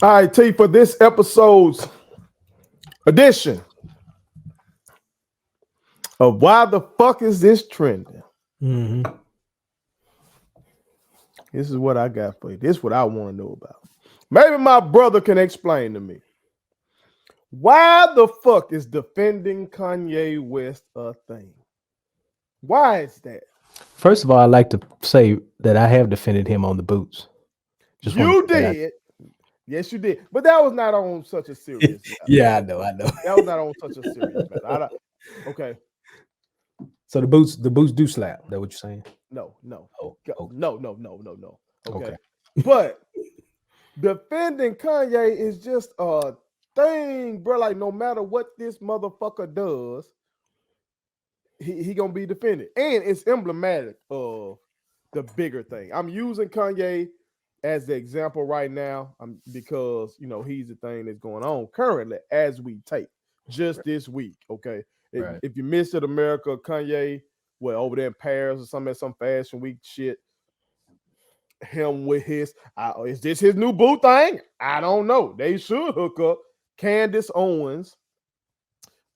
All right, T, for this episode's edition of Why the Fuck Is This Trending? Mm-hmm. This is what I got for you. This is what I want to know about. Maybe my brother can explain to me. Why the fuck is defending Kanye West a thing? Why is that? First of all, I'd like to say that I have defended him on the boots. Just want to You put that out. did. Yes, you did. But that was not on such a serious matter. Yeah, I know. That was not on such a serious matter. Okay. So the boots do slap. That what you're saying? No. Oh, okay. No. Okay. Okay. But defending Kanye is just a thing, bro. Like, no matter what this motherfucker does, he gonna be defended. And it's emblematic of the bigger thing. I'm using Kanye as the example right now because, he's the thing that's going on currently as we tape just this week, okay? Right. If you missed it, America, Kanye, over there in Paris or something at some fashion week shit, him with his, is this his new boo thing? I don't know. They should hook up. Candace Owens,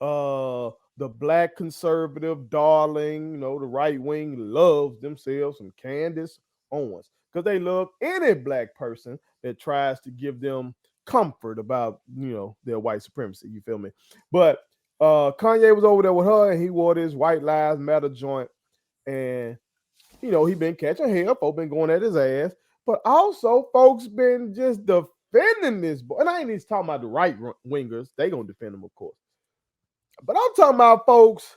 the black conservative darling, the right wing loves themselves some Candace Owens because they love any black person that tries to give them comfort about, their white supremacy. You feel me? But Kanye was over there with her and he wore this White Lives Matter joint. And, he been catching hell. Folks been going at his ass. But also, folks been just defending this boy. And I ain't even talking about the right wingers. They gonna defend him, of course. But I'm talking about folks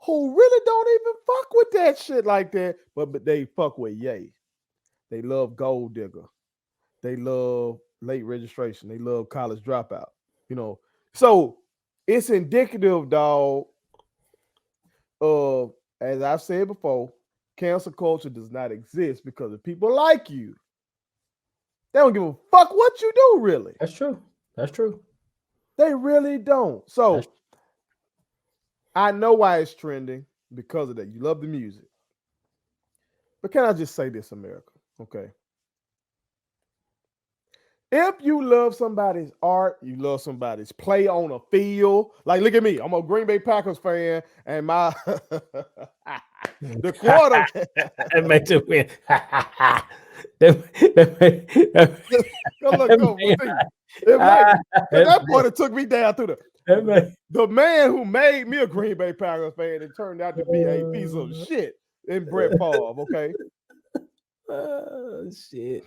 who really don't even fuck with that shit like that. But they fuck with Ye. They love Gold Digger. They love late registration. They love college dropout. So it's indicative, dog, of, as I've said before, cancel culture does not exist because of people like you. They don't give a fuck what you do, really. That's true. They really don't. So I know why it's trending because of that. You love the music. But can I just say this, America? Okay. If you love somebody's art, you love somebody's play on a field. Like, look at me. I'm a Green Bay Packers fan, and my the quarter That makes it win. That part it took me down through the man who made me a Green Bay Packers fan. It turned out to be a piece of shit in Brett Favre. Okay. Oh, shit.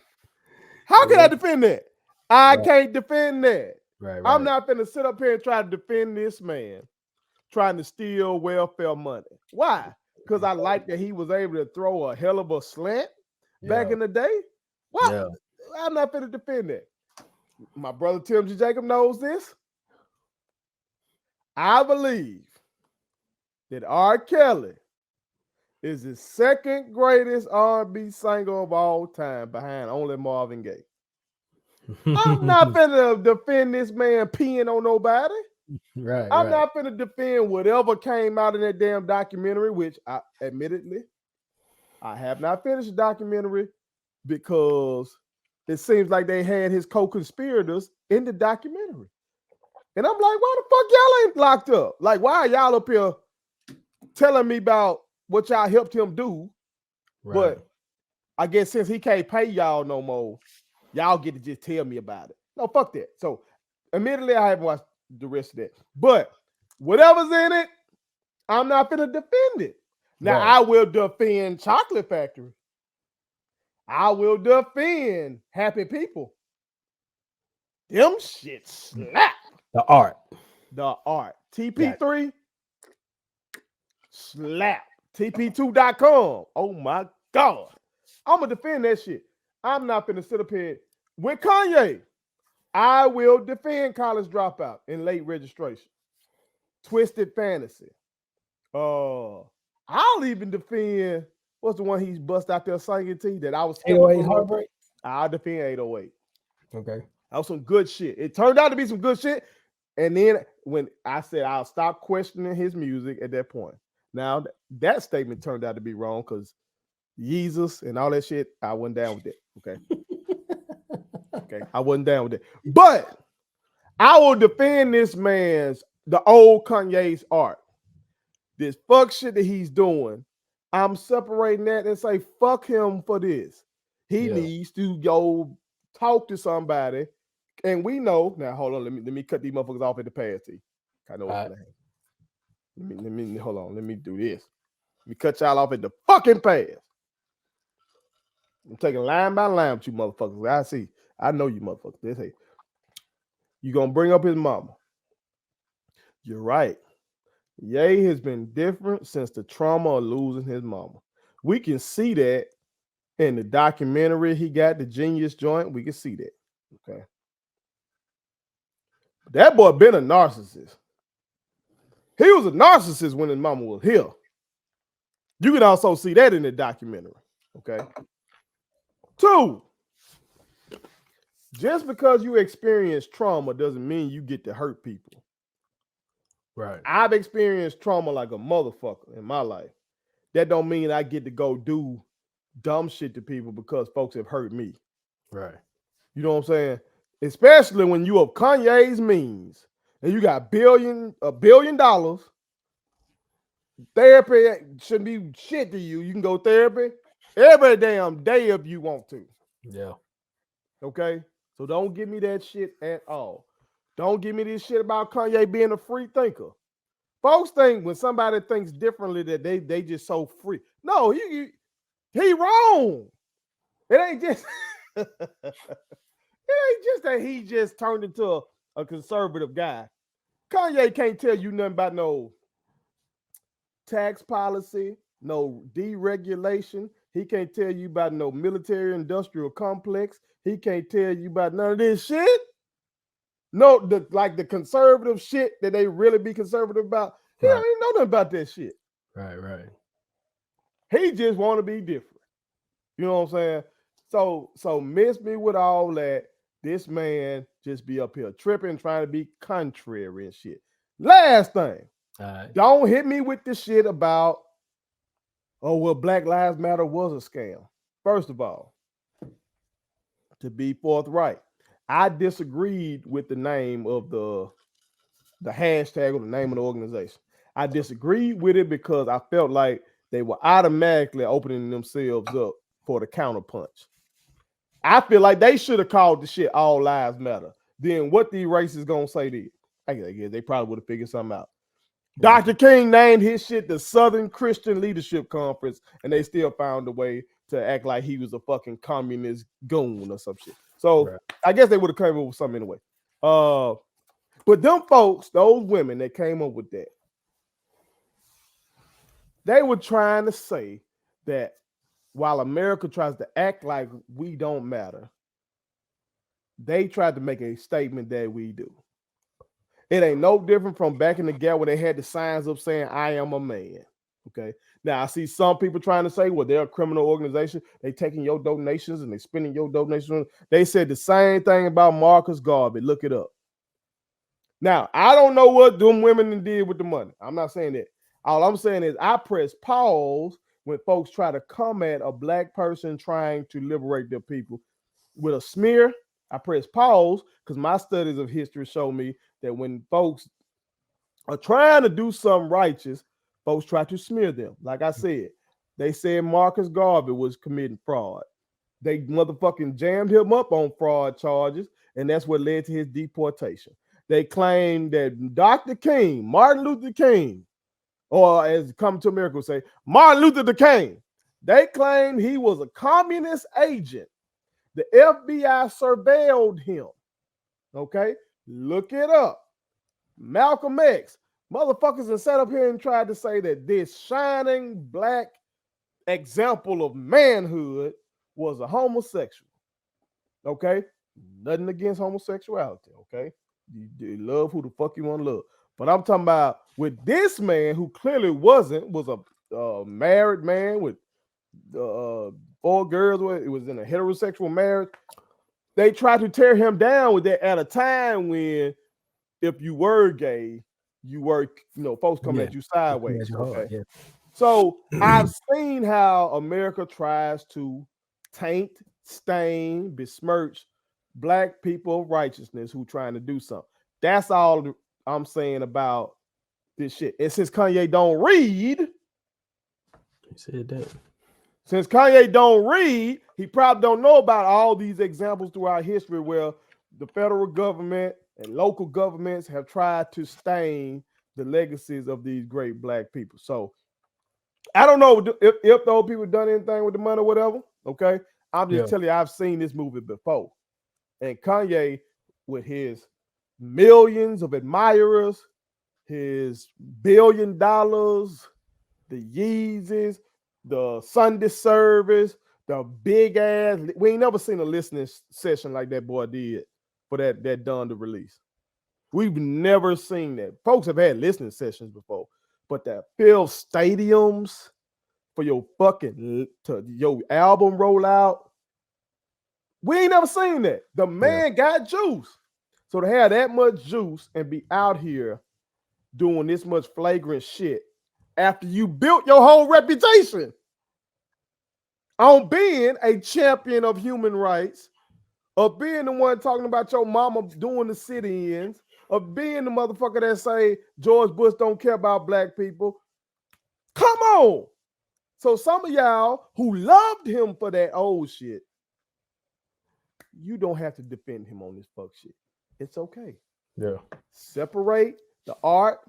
How can I defend that? I can't defend that. Right. I'm not going to sit up here and try to defend this man trying to steal welfare money. Why? Because I like that he was able to throw a hell of a slant back in the day. Well, I'm not going to defend that. My brother Tim G. Jacob knows this. I believe that R. Kelly is the second greatest R&B singer of all time behind only Marvin Gaye. I'm not finna defend this man peeing on nobody. Right. I'm not finna defend whatever came out in that damn documentary, which I admittedly, I have not finished the documentary because it seems like they had his co-conspirators in the documentary. And I'm like, why the fuck y'all ain't locked up? Like, why are y'all up here telling me about what y'all helped him do? Right. But I guess since he can't pay y'all no more, y'all get to just tell me about it. No, fuck that. So, admittedly, I haven't watched the rest of that. But whatever's in it, I'm not finna defend it. Now, I will defend Chocolate Factory. I will defend Happy People. Them shit slap. The art. TP3 slap. TP2.com. Oh my God. I'm going to defend that shit. I'm not going to sit up here with Kanye. I will defend College Dropout and Late Registration. Twisted Fantasy. I'll even defend, what's the one he's bust out there singing to that I was 808 Heartbreak? I'll defend 808. Okay. That was some good shit. It turned out to be some good shit. And then when I said I'll stop questioning his music at that point. Now, that statement turned out to be wrong because Jesus and all that shit, I went down with it. Okay. Okay, I wasn't down with that. But I will defend this the old Kanye's art. This fuck shit that he's doing. I'm separating that and say, fuck him for this. He needs to go talk to somebody. And we know now. Hold on, let me cut these motherfuckers off at the pass. I know what's gonna happen. Let me hold on. Let me do this. Let me cut y'all off at the fucking pass. I'm taking line by line with you motherfuckers. I see. I know you motherfuckers. They say you gonna bring up his mama. You're right. Ye has been different since the trauma of losing his mama. We can see that in the documentary he got, the Genius Joint. We can see that. Okay. That boy been a narcissist. He was a narcissist when his mama was here. You can also see that in the documentary. Okay. 2, just because you experience trauma doesn't mean you get to hurt people. Right. I've experienced trauma like a motherfucker in my life. That don't mean I get to go do dumb shit to people because folks have hurt me. Right. You know what I'm saying? Especially when you of Kanye's means and you got $1 billion. Therapy shouldn't be shit to you. You can go therapy every damn day if you want to. Yeah. Okay? So don't give me that shit at all. Don't give me this shit about Kanye being a free thinker. Folks think when somebody thinks differently that they just so free. No, he wrong. It ain't just it ain't just that he just turned into a conservative guy. Kanye can't tell you nothing about no tax policy, no deregulation. He can't tell you about no military industrial complex. He can't tell you about none of this shit. No, the conservative shit that they really be conservative about. He don't even know nothing about that shit. Right. He just want to be different. You know what I'm saying? So miss me with all that. This man just be up here tripping, trying to be contrary and shit. Last thing, don't hit me with the shit about, oh, well, Black Lives Matter was a scam. First of all, to be forthright, I disagreed with the name of the hashtag or the name of the organization. I disagreed with it because I felt like they were automatically opening themselves up for the counterpunch. I feel like they should have called the shit All Lives Matter. Then what the racists gonna say then? I guess they probably would have figured something out. Dr. King named his shit the Southern Christian Leadership Conference, and they still found a way to act like he was a fucking communist goon or some shit. So I guess they would have come up with something anyway. But them folks, those women that came up with that, they were trying to say that while America tries to act like we don't matter, they tried to make a statement that we do. It ain't no different from back in the gap where they had the signs up saying, I am a man. Okay. Now I see some people trying to say, well, they're a criminal organization. They taking your donations and they spending your donations. They said the same thing about Marcus Garvey. Look it up. Now, I don't know what them women did with the money. I'm not saying that. All I'm saying is I press pause when folks try to come at a black person trying to liberate their people with a smear. I press pause because my studies of history show me that when folks are trying to do something righteous, folks try to smear them. Like I said, they said Marcus Garvey was committing fraud. They motherfucking jammed him up on fraud charges, and that's what led to his deportation. They claimed that Dr. King, Martin Luther King, or as Come to America would say, Martin Luther King, they claimed he was a communist agent. The FBI surveilled him. Okay? Look it up. Malcolm X. Motherfuckers have sat up here and tried to say that this shining black example of manhood was a homosexual. Okay? Nothing against homosexuality. Okay? You love who the fuck you want to love. But I'm talking about with this man who clearly was a married man with 4 girls. It was in a heterosexual marriage. They tried to tear him down with that at a time when if you were gay, you were, folks coming at you sideways. Okay. So I've seen how America tries to taint, stain, besmirch black people of righteousness who trying to do something. That's all I'm saying about this shit. And since Kanye don't read, He said that. since Kanye don't read, he probably don't know about all these examples throughout history where the federal government and local governments have tried to stain the legacies of these great black people. So I don't know if those people done anything with the money or whatever. Okay. I'm just Yeah. telling you, I've seen this movie before. And Kanye, with his millions of admirers, his $1 billion, the Yeezys, the Sunday service, the big ass. We ain't never seen a listening session like that boy did for that done to release. We've never seen that. Folks have had listening sessions before, but that fill stadiums for your fucking to your album rollout, we ain't never seen that. The Yeah. man got juice. So to have that much juice and be out here doing this much flagrant shit after you built your whole reputation on being a champion of human rights, of being the one talking about your mama doing the sit-ins, of being the motherfucker that say George Bush don't care about black people. Come on. So some of y'all who loved him for that old shit, you don't have to defend him on this fuck shit. It's okay. Yeah. Separate the art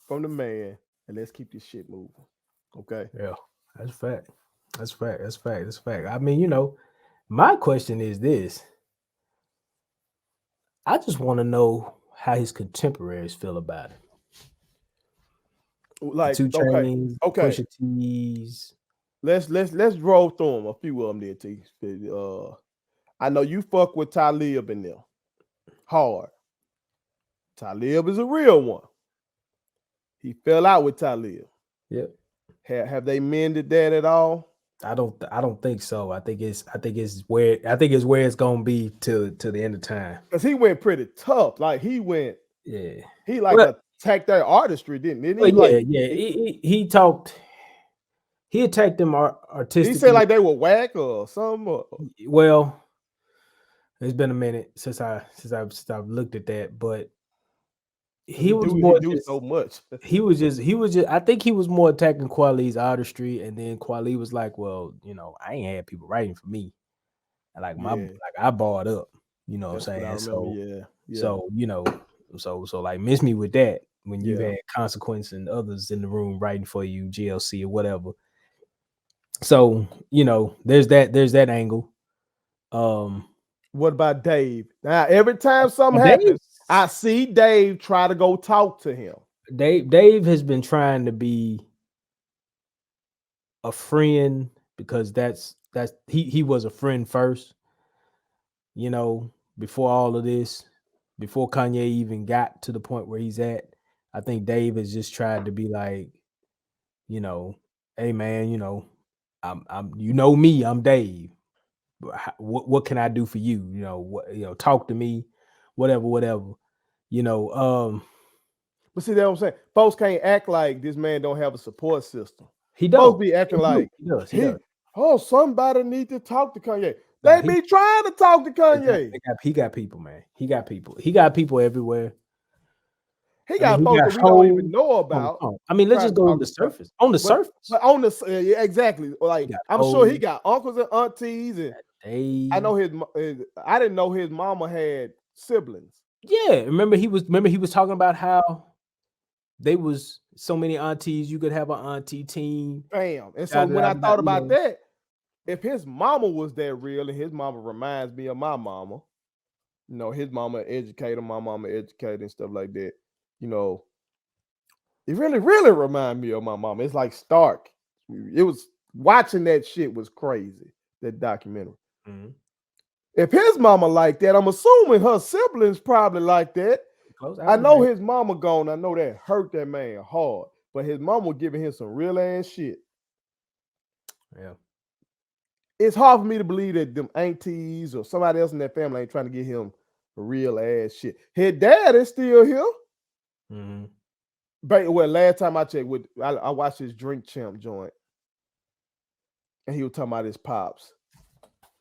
from the man and let's keep this shit moving. Okay. Yeah. That's fact. That's fact. That's fact. That's fact. I mean, my question is this. I just want to know how his contemporaries feel about it. The Like, 2 okay, Chainz, okay. Pusha T's. Let's roll through them. A few of them there, T. I know you fuck with Talib in there. Hard. Talib is a real one. He fell out with Talib. Yep. Have they mended that at all? I don't think so. I think it's where it's gonna be to the end of time. Because he went pretty tough. Like he Yeah. like Well, attacked their artistry, didn't he? well, Like yeah. He talked. He attacked them he said artistically. like they were whack or something. Well, it's been a minute since I've looked at that, but he was He more do just so much. he was just I think he was more attacking Kweli's artistry, and then Kweli was like, well, I ain't had people writing for me. And like Yeah, I barred up, you know what that's I'm what I saying? remember. Yeah. So, so like miss me with that when you've Yeah. had Consequence and others in the room writing for you, GLC or whatever. So, there's that angle. What about Dave? Now, every time something Dave happens, I see Dave try to go talk to him. Dave has been trying to be a friend because that's he was a friend first, before all of this, before Kanye even got to the point where he's at. I think Dave has just tried to be like, hey man, I'm me, I'm Dave. What can I do for you? Talk to me, whatever. But see, that's what I'm saying. Folks can't act like this man don't have a support system. He Folks don't. be acting like He does. He does. somebody need to talk to Kanye. Nah, They be trying to talk to Kanye. he got people, man. He got people. He got people everywhere. He I mean, got he folks got that we don't even whole. know about I mean, let's trying just to go on talk the to Kanye. surface. On the But surface, on the yeah, exactly. Like got I'm sure he Hov, got uncles and aunties, and I Dave. know I didn't know his mama had siblings. Yeah, remember he was talking about how they was so many aunties. You could have an auntie team. Bam. And so when I thought about that, if his mama was that real, and his mama reminds me of my mama, his mama educator, my mama educator, and stuff like that. It really, really remind me of my mama. It's like Stark. It was watching that shit was crazy. That documentary. Mhm. If his mama like that, I'm assuming her siblings probably like that. I know his mama gone. I know that hurt that man hard. But his mama was giving him some real ass shit. Yeah. It's hard for me to believe that them aunties or somebody else in that family ain't trying to get him real ass shit. His dad is still here. Mm-hmm. But well, last time I checked, I watched his Drink Champ joint, and he was talking about his pops.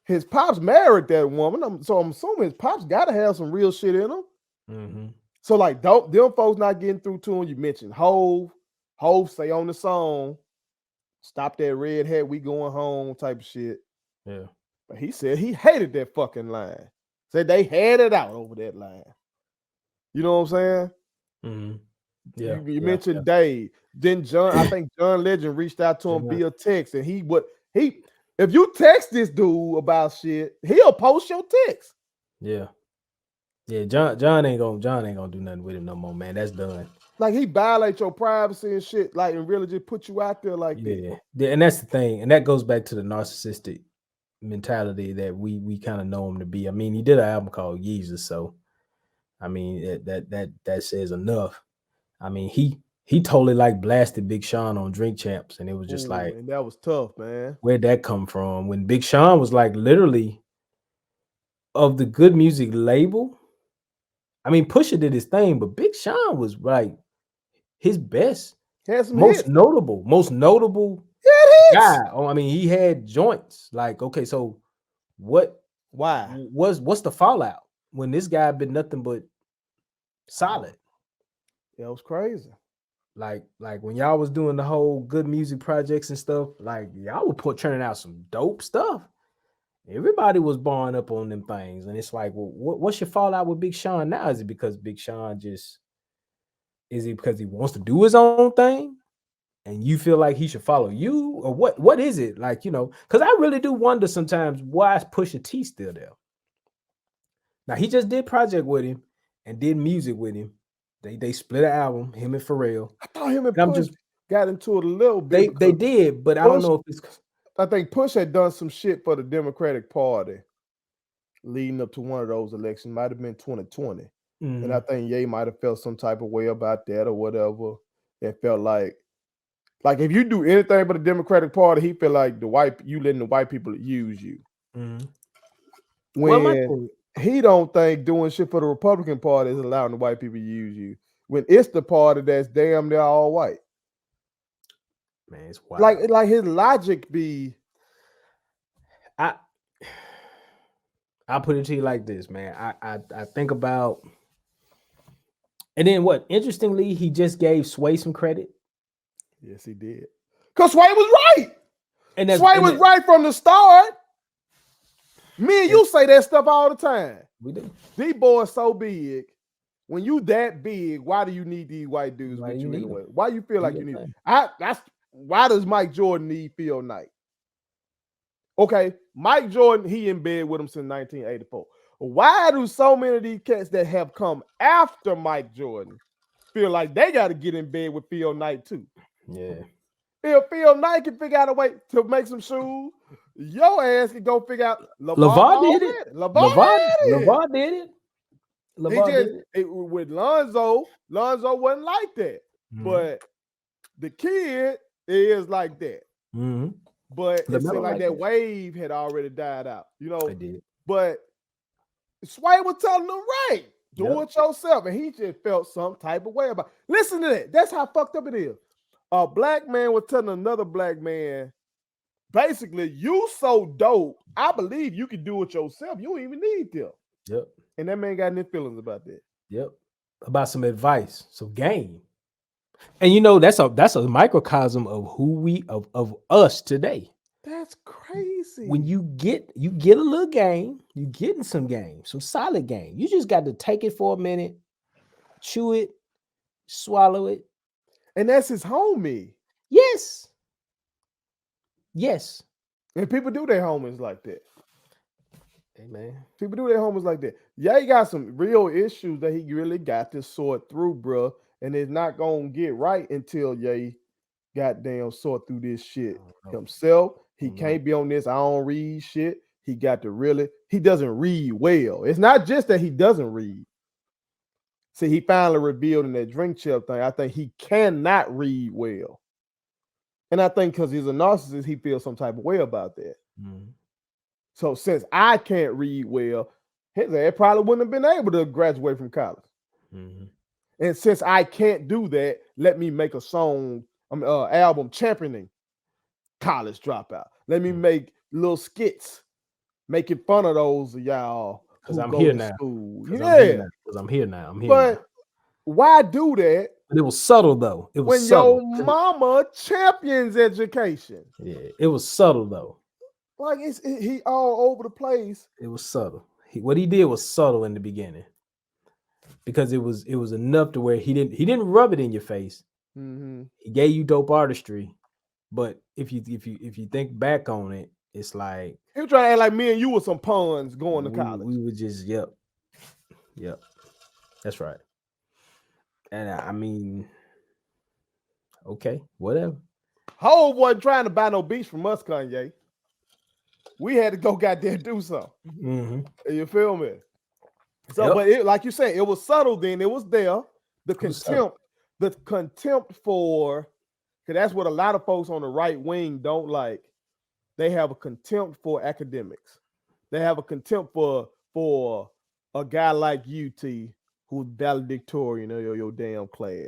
his pops married that woman. So I'm assuming his pops got to have some real shit in him. Mm-hmm. So like, don't them folks not getting through to him. You mentioned Hove. Hove say on the song, "Stop that red hat, we going home" type of shit. Yeah. But he said he hated that fucking line. Said they had it out over that line. You know what I'm saying? Mm-hmm. Yeah. You Yeah. mentioned Dave. Then John, I think John Legend reached out to him Yeah. via text, and he if you text this dude about shit, he'll post your text. Yeah. Yeah. John ain't gonna do nothing with him no more, man. That's done. Like he violate your privacy and shit, like and really just put you out there like that. Yeah. And that's the thing. And that goes back to the narcissistic mentality that we kind of know him to be. I mean, he did an album called Yeezus, so I mean that says enough. I mean, he totally like blasted Big Sean on Drink Champs, and it was just Ooh, like, and that was tough, man. where'd that come from? When Big Sean was like literally of the good music label. I mean, Pusha did his thing, but Big Sean was like his best, Had some most hits. notable He had hits. guy. Oh, I mean, he had joints. Like, okay, so what Why? what's the fallout when this guy been nothing but solid? That was crazy. Like when y'all was doing the whole good music projects and stuff, like y'all were turning out some dope stuff. Everybody was barring up on them things, and it's like, well, what's your fallout with Big Sean now? Is it because Big Sean just is it because he wants to do his own thing, and you feel like he should follow you, or what? What is it like? Because I really do wonder sometimes why is Pusha T still there? Now he just did project with him and did music with him. They split an album, him and Pharrell, I thought him and and I'm Push just got into it a little bit they because did, but I don't Push, know if it's I think Push had done some shit for the Democratic Party leading up to one of those elections. Might have been 2020. And I Mhm. think Ye might have felt some type of way about that or whatever. It felt like if you do anything but the Democratic Party, he feel like you letting the white people use you. Mhm. Well, my When thing, he don't think doing shit for the Republican Party is allowing the white people to use you. When it's the party that's damn near all white. man, it's Like wild. like his logic be I I'll put it to you like this, man. I think about, and then what? Interestingly, he just gave Sway some credit, yes, he did. Because Sway was right. and that's Sway and, was that, right from the start. Me and and you say that stuff all the time. we do. These boys so big. When you that big, why do you need these white dudes Why do with you you need anyway? them? Why you feel Do like your you need it? thing. That's why does Mike Jordan need Phil Knight? Okay, Mike Jordan, he in bed with him since 1984. Why do so many of these cats that have come after Mike Jordan feel like they got to get in bed with Phil Knight too? Yeah, If Phil Knight can figure out a way to make some shoes, your ass can go figure out LeVar Levar did it. already. LeVar Levar had it. Levar did it. He Levar just did it. with Lonzo wasn't like that. Mm-hmm. But the kid is like that. Mm-hmm. But it seemed LaMelo like like that that. wave had already died out, I did. But Sway was telling him right, do Yep. it yourself. And he just felt some type of way about it. Listen to that. That's how fucked up it is. A black man was telling another black man, basically, you so dope, I believe you can do it yourself. You don't even need them. Yep. And that man got any feelings about that. Yep. About some advice, some game. And that's a microcosm of who of us today. That's crazy. When you get a little game, you getting some game, some solid game. You just got to take it for a minute, chew it, swallow it. And that's his homie. Yes. Yes. And people do their homies like that. Hey man. People do their homies like that. Yeah, he got some real issues that he really got to sort through, bro. And it's not gonna get right until Ye goddamn sort through this shit himself. He can't be on this I don't read shit. He got to really, he doesn't read well. It's not just that he doesn't read. See, he finally revealed in that drink chip thing. I think he cannot read well. And I think because he's a narcissist, he feels some type of way about that. Mm-hmm. So since I can't read well, his ass probably wouldn't have been able to graduate from college. Mm-hmm. And since I can't do that, let me make a album championing college dropout. Let me make little skits making fun of those of y'all Because who I'm go here to now. school. Because I'm here Yeah. now. Because I'm here now. I'm here now. But why do that But it was subtle though. It was when your subtle. mama champions education? Yeah, it was subtle though. Like he all over the place. It was subtle. What he did was subtle in the beginning because it was enough to where he didn't rub it in your face. Mm-hmm. He gave you dope artistry, but if you think back on it, it's like He was trying to act like me and you were some pawns going to college. we were just yep, that's right. And I mean, okay, whatever. Hov wasn't trying to buy no beats from us, Kanye. We had to go goddamn do something. Mm-hmm. You feel me? So, Yep, but like you said, it was subtle then. It was there. The it was subtle. contempt for, because that's what a lot of folks on the right wing don't like. They have a contempt for academics. They have a contempt for a guy like you, T, who's valedictorian of your damn class.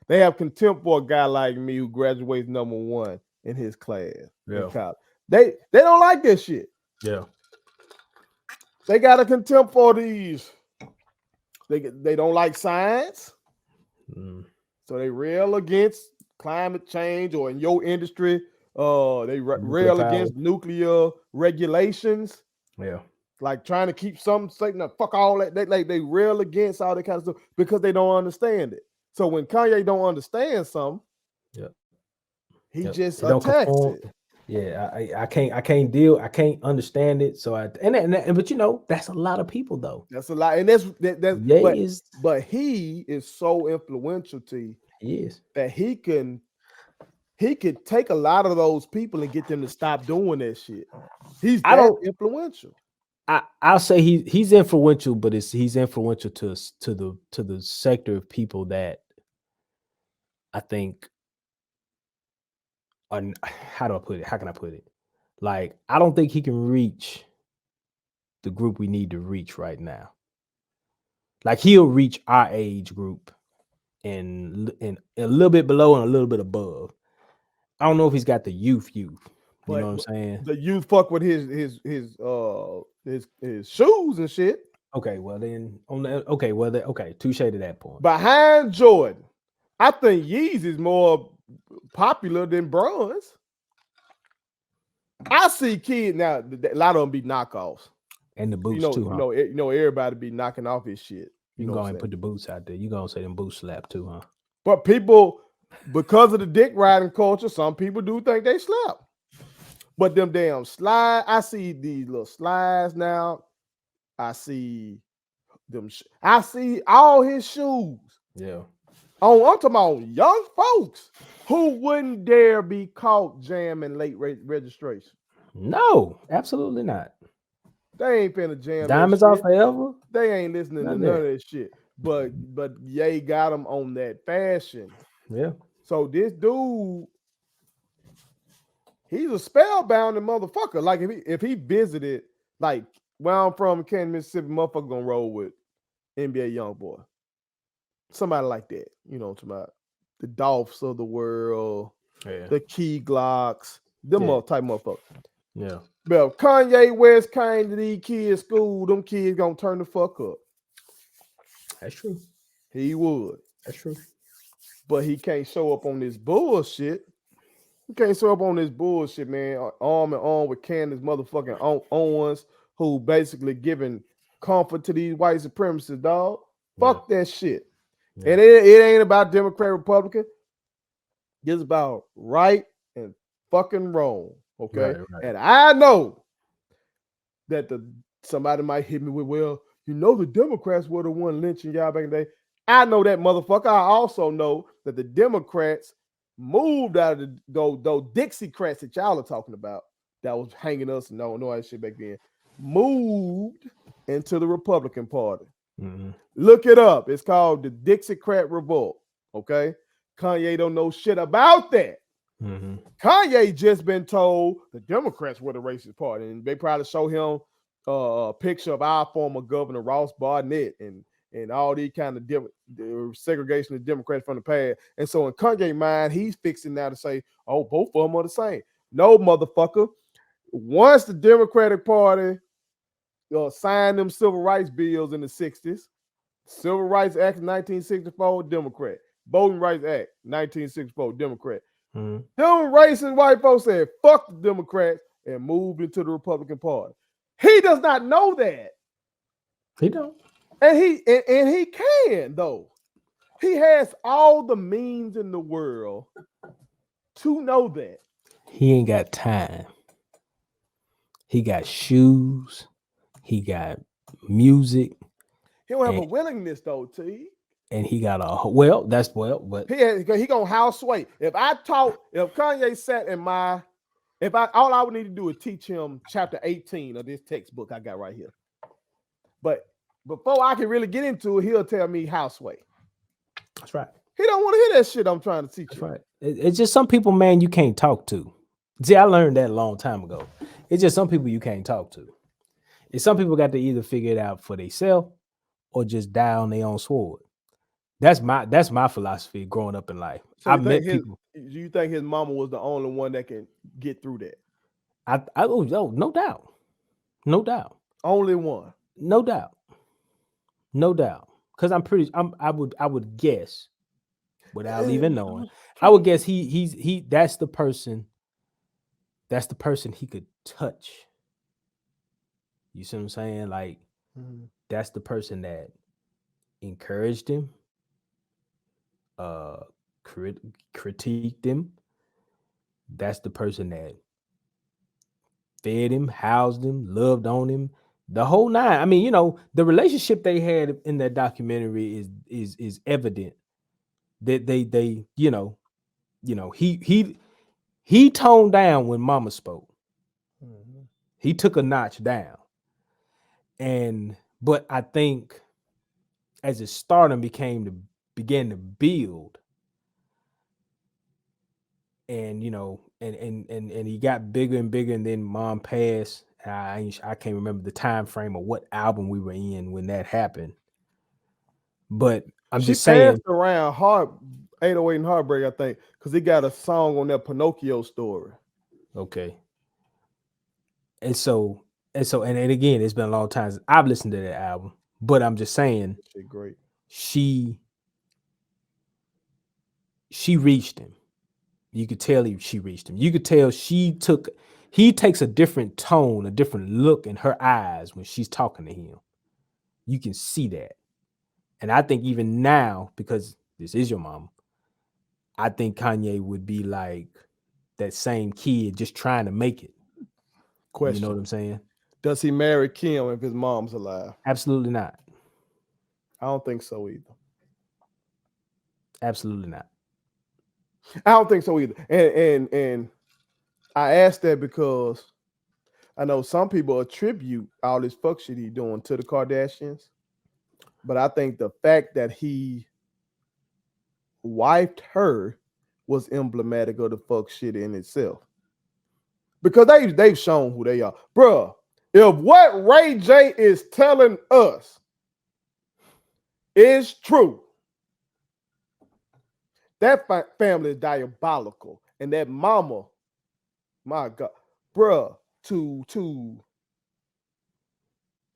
They have contempt for a guy like me who graduates number one in his class in Yeah, college. They don't like this shit. yeah. They got a contempt for these. They don't like science, Mm. so they rail against climate change, or in your industry, they Nuclear rail power. against nuclear regulations, Yeah, like trying to keep something safe. Now, fuck all that. They rail against all that kind of stuff because they don't understand it. So when Kanye don't understand something, yep, he yep. just It don't attacks conform. it. Yeah, I can't understand it. So but that's a lot of people though. That's a lot, and that's Ye is but he is so influential to he is. that he could take a lot of those people and get them to stop doing that shit. He's I that don't. influential. I'll say he's influential, but he's influential to the sector of people that I think are. How do I put it? How can I put it? Like I don't think he can reach the group we need to reach right now. Like he'll reach our age group and a little bit below and a little bit above. I don't know if he's got the youth. You know what I'm But saying? the youth fuck with his shoes and shit. Okay, well then on that. Okay, well okay. Touche to that point. Behind Jordan, I think Yeezy's more popular than Bronze. I see kids now. A lot of them be knockoffs. And the boots too, huh? Everybody be knocking off his shit. You You can know go what I'm ahead and saying? put the boots out there. You gonna say them boots slap too, huh? But people, because of the dick riding culture, some people do think they slap. But them damn slides, I see these little slides now. I see them. I see all his shoes. Yeah. I'm talking about young folks who wouldn't dare be caught jamming late registration. No, absolutely not. They ain't finna jam that Diamonds are shit. forever. They ain't listening to None of none of that. that shit. But Ye got them on that fashion. Yeah. So this dude, he's a spellbounding motherfucker. Like if he visited, like where I'm from, Kansas, Mississippi, motherfucker gonna roll with NBA YoungBoy. Somebody like that. You know what I'm talking about? The Dolphs of the world, Yeah. the Key Glocks, them Yeah. type motherfuckers. Yeah. Well, Kanye West came to these kids' school, them kids gonna turn the fuck up. That's true. He would. That's true. But he can't show up on this bullshit. He can't show up on this bullshit, man. Arm in arm with Candace motherfucking Owens, who basically giving comfort to these white supremacists, dog. Yeah. Fuck that shit. Yeah. And it ain't about Democrat, Republican. It's about right and fucking wrong. Okay. Right. And I know that somebody might hit me with, well, the Democrats were the one lynching y'all back in the day. I know that motherfucker. I also know that the Democrats moved out of those Dixiecrats that y'all are talking about that was hanging us and no that shit back then, moved into the Republican Party. Mm-hmm. Look it up. It's called the Dixiecrat Revolt. Okay. Kanye don't know shit about that. Mm-hmm. Kanye just been told the Democrats were the racist party, and they probably show him a picture of our former governor Ross Barnett and all these kind of segregation of Democrats from the past. And so in Kanye's mind, he's fixing now to say, oh, both of them are the same. No, motherfucker. Once the Democratic Party signed them civil rights bills in the 60s. Civil Rights Act 1964, Democrat. Voting Rights Act 1964, Democrat. Mhm. Them racist white folks said, fuck the Democrats and moved into the Republican Party. He does not know that. He don't. And he can, though. He has all the means in the world to know that. He ain't got time. He got shoes. He got music, He don't have and a willingness though, T. he got a well. That's well, but He gonna house sway. If Kanye sat in my, if I all I would need to do is teach him chapter 18 of this textbook I got right here. But before I can really get into it, he'll tell me house sway. that's right. He don't want to hear that shit I'm trying to teach That's you. right. It's just some people, man, you can't talk to. See, I learned that a long time ago. It's just some people you can't talk to. It's some people got to either figure it out for themselves or just die on their own sword. That's my philosophy growing up in life. So I've met people. do you think his mama was the only one that can get through that? Oh, no doubt. No doubt. Only one. No doubt. No doubt. Because I would guess without even knowing. I would guess he that's the person he could touch. You see what I'm saying? Like that's the person that encouraged him, uh critiqued him. That's the person that fed him, housed him, loved on him, the whole nine. I mean, the relationship they had in that documentary is evident that they he toned down when Mama spoke. Mm-hmm. He took a notch down, but I think as his stardom began to build, and and he got bigger and bigger, and then Mom passed. I can't remember the time frame of what album we were in when that happened, but I'm She just saying. passed around 808 and Heartbreak, I think, because he got a song on that Pinocchio story. Okay. And again, it's been a long time since I've listened to that album, but I'm just saying Shit, great. she reached him. You could tell she reached him. You could tell he takes a different tone, a different look in her eyes when she's talking to him. You can see that. And I think even now, because this is your mom, I think Kanye would be like that same kid just trying to make it. Question. You know what I'm saying? Does he marry Kim if his mom's alive? Absolutely not. I don't think so either. Absolutely not. I don't think so either. And I asked that because I know some people attribute all this fuck shit he doing to the Kardashians. But I think the fact that he wifed her was emblematic of the fuck shit in itself. Because they've shown who they are. Bruh, if what Ray J is telling us is true, that family is diabolical. And that mama, my God, bruh, to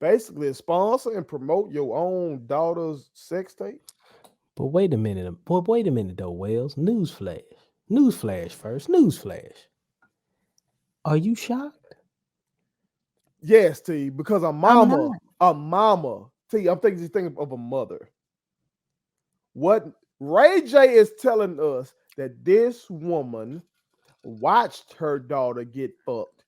basically sponsor and promote your own daughter's sex tape. But wait a minute. Wait a minute though, Wells. Newsflash first. Newsflash. Are you shocked? Yes, T, because a mama. T, I'm thinking of a mother. What Ray J is telling us that this woman watched her daughter get fucked,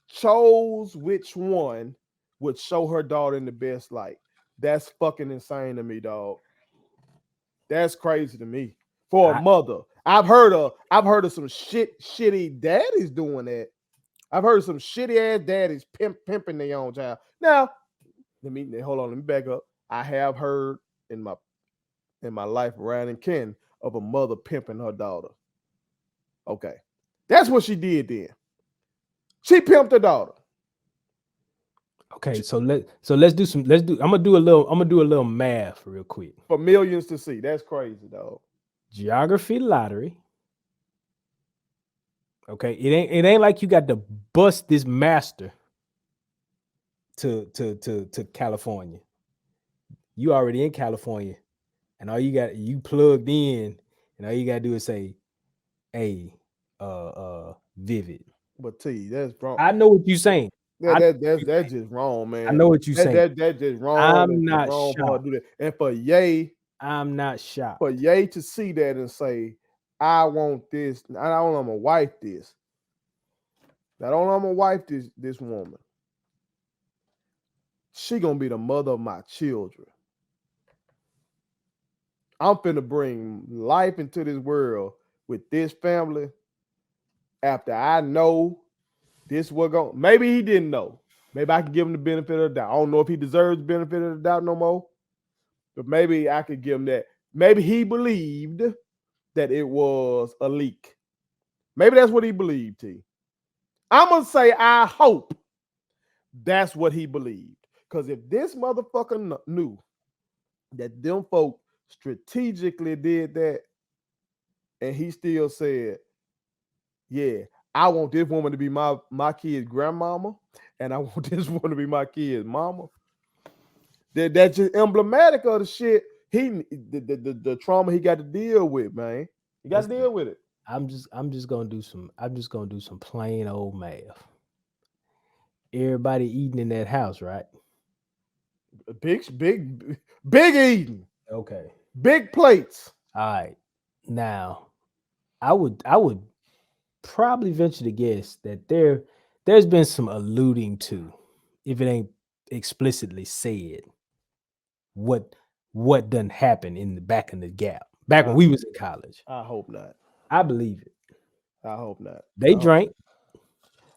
chose which one would show her daughter in the best light. That's fucking insane to me, dog. That's crazy to me. For a mother. I've heard of some shitty daddies doing that. I've heard some shitty ass daddies pimping their own child. Now, let me back up. I have heard in my life around in Ken of a mother pimping her daughter. Okay. That's what she did then. She pimped her daughter. Okay, so let's do I'm gonna do a little math real quick. For millions to see. That's crazy, dog. Geography lottery. Okay, it ain't like you got to bust this master to California. You already in California, and all you plugged in, and all you gotta do is say, "Hey, Vivid." But T, that's wrong. I know what you're saying. I know what you're That's saying. just wrong, I man. know what you're saying. That's just wrong. I'm That's just not wrong for her to shocked. do that. And I'm not For shocked. Ye to see that and say, I want this. I don't want my wife this. I don't want my wife this woman. She gonna be the mother of my children. I'm finna bring life into this world with this family after I know this was going. Maybe he didn't know. Maybe I can give him the benefit of the doubt. I don't know if he deserves the benefit of the doubt no more, but maybe I could give him that. Maybe he believed that it was a leak. Maybe that's what he believed, T. I'm gonna say I hope that's what he believed. Because if this motherfucker knew that them folk strategically did that, and he still said, yeah, I want this woman to be my kid's grandmama, and I want this woman to be my kid's mama. That's just emblematic of the shit the trauma he got to deal with, man. You got to Listen, deal with it. I'm just gonna do some plain old math. Everybody eating in that house, right? Big eating, Okay. big plates. All right. Now, I would probably venture to guess that there's been some alluding to, if it ain't explicitly said, what what done happened in the back in the gap. Back when I, we was in college. I hope not. I believe it. I hope not. They drank.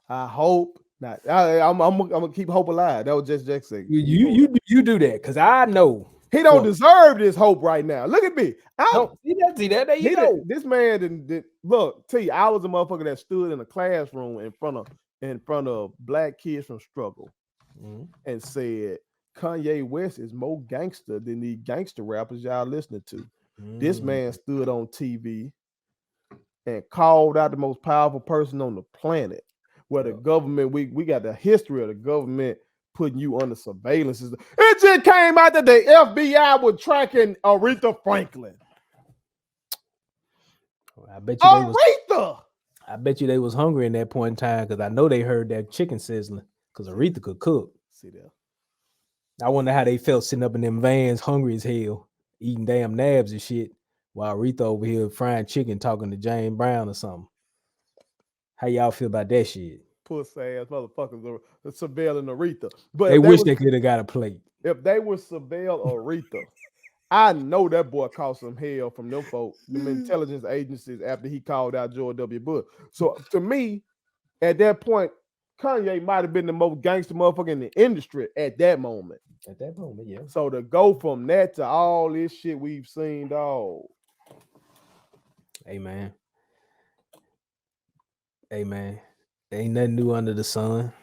I hope not. I'm gonna keep hope alive. That was just Jack saying. You do that because I know He don't for deserve this hope right now. Look at me. no see that there you go. This man didn't look. T, I was a motherfucker that stood in a classroom in front of black kids from struggle Mhm. and said Kanye West is more gangster than the gangster rappers y'all listening to. This Mm, man stood on TV and called out the most powerful person on the planet. Where the yeah. government, we got the history of the government putting you under surveillance. It just came out that the FBI was tracking Aretha Franklin. I bet you they was Aretha! I bet you they was hungry in that point in time because I know they heard that chicken sizzling because Aretha could cook. See there. I wonder how they felt sitting up in them vans, hungry as hell, eating damn nabs and shit, while Aretha over here frying chicken, talking to Jane Brown or something. How y'all feel about that shit? Pussy ass motherfuckers are surveilling Aretha. But They wish they could have got a plate. if they were surveil Aretha, I know that boy caught some hell from them folk, them intelligence agencies after he called out George W. Bush. So to me, at that point, Kanye might have been the most gangster motherfucker in the industry at that moment. At that moment, yeah. So to go from that to all this shit we've seen, dog. Hey man. Hey man. Ain't nothing new under the sun.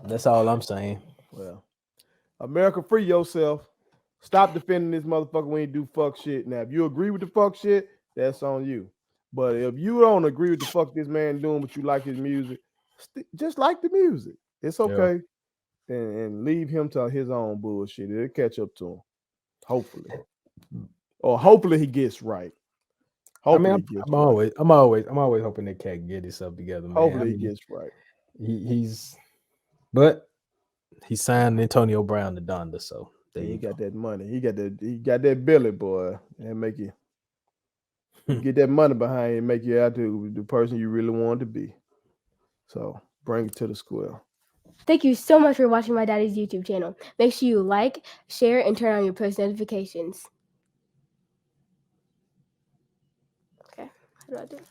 That's all I'm saying. Well, America, free yourself. Stop defending this motherfucker when you do fuck shit. Now, if you agree with the fuck shit, that's on you. But if you don't agree with the fuck this man doing, but you like his music, just like the music. It's okay. And leave him to his own bullshit. It'll catch up to him. Hopefully. Or hopefully he gets right. Hopefully he gets right. I'm always hoping that cat get himself together, man. Hopefully he gets right. But he signed Antonio Brown to Donda, so there He you go. got that money. He got that Billy boy. And make you get that money behind you and make you out to the person you really want to be. So bring it to the square. Thank you so much for watching my daddy's YouTube channel. Make sure you like, share, and turn on your post notifications. Okay, how do I do it?